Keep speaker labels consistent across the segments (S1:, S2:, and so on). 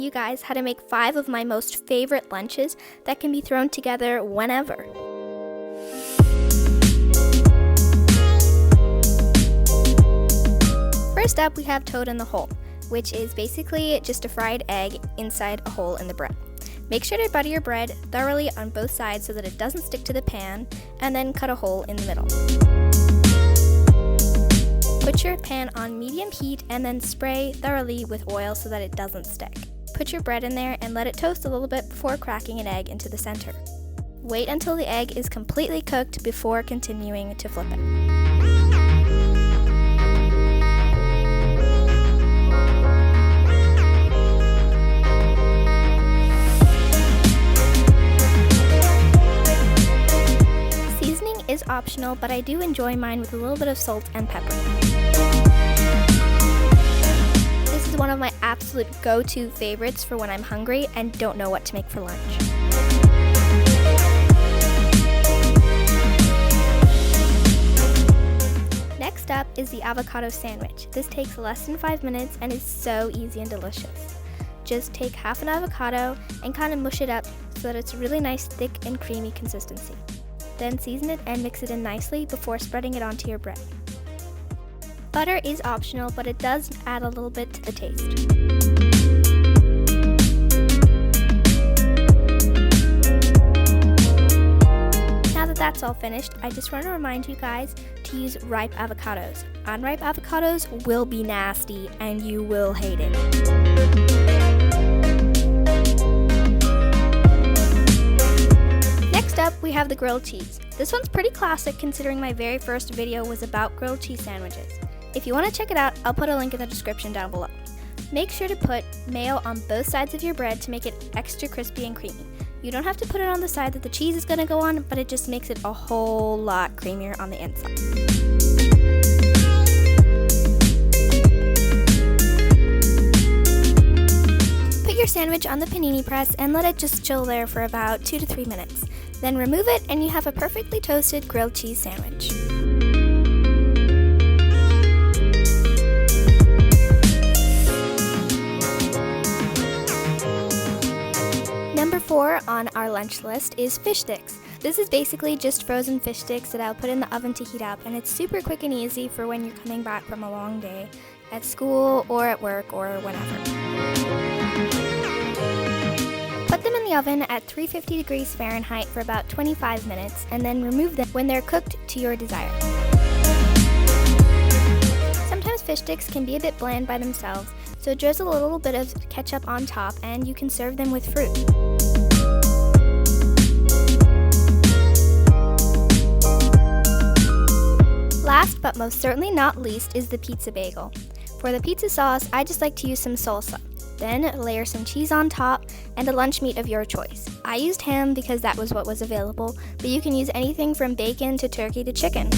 S1: you guys how to make 5 of my most favorite lunches that can be thrown together whenever. First up, we have toad in the hole, which is basically just a fried egg inside a hole in the bread. Make sure to butter your bread thoroughly on both sides so that it doesn't stick to the pan, and then cut a hole in the middle. Put your pan on medium heat and then spray thoroughly with oil so that it doesn't stick. Put your bread in there and let it toast a little bit before cracking an egg into the center. Wait until the egg is completely cooked before continuing to flip it. Is optional, but I do enjoy mine with a little bit of salt and pepper. This is one of my absolute go-to favorites for when I'm hungry and don't know what to make for lunch. Next up is the avocado sandwich. This takes less than 5 minutes and is so easy and delicious. Just take half an avocado and kind of mush it up so that it's a really nice thick and creamy consistency. Then season it and mix it in nicely before spreading it onto your bread. Butter is optional, but it does add a little bit to the taste. Now that that's all finished, I just want to remind you guys to use ripe avocados. Unripe avocados will be nasty and you will hate it. Next up, we have the grilled cheese. This one's pretty classic considering my very first video was about grilled cheese sandwiches. If you want to check it out, I'll put a link in the description down below. Make sure to put mayo on both sides of your bread to make it extra crispy and creamy. You don't have to put it on the side that the cheese is going to go on, but it just makes it a whole lot creamier on the inside. Put your sandwich on the panini press and let it just chill there for about 2 to 3 minutes. Then remove it and you have a perfectly toasted grilled cheese sandwich. Number 4 on our lunch list is fish sticks. This is basically just frozen fish sticks that I'll put in the oven to heat up, and it's super quick and easy for when you're coming back from a long day at school or at work or whenever. Put them in the oven at 350 degrees Fahrenheit for about 25 minutes and then remove them when they're cooked to your desire. Sometimes fish sticks can be a bit bland by themselves, so drizzle a little bit of ketchup on top and you can serve them with fruit. Last but most certainly not least is the pizza bagel. For the pizza sauce, I just like to use some salsa. Then layer some cheese on top and a lunch meat of your choice. I used ham because that was what was available, but you can use anything from bacon to turkey to chicken.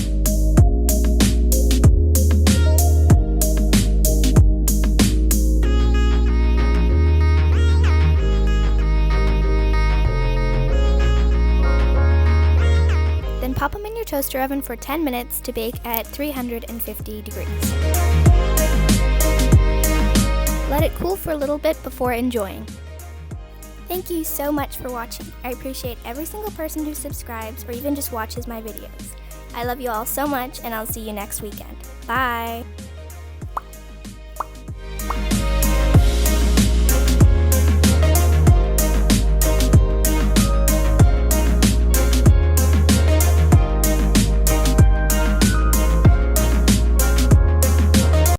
S1: Then pop them in your toaster oven for 10 minutes to bake at 350 degrees. Let it cool for a little bit before enjoying. Thank you so much for watching. I appreciate every single person who subscribes or even just watches my videos. I love you all so much and I'll see you next weekend. Bye!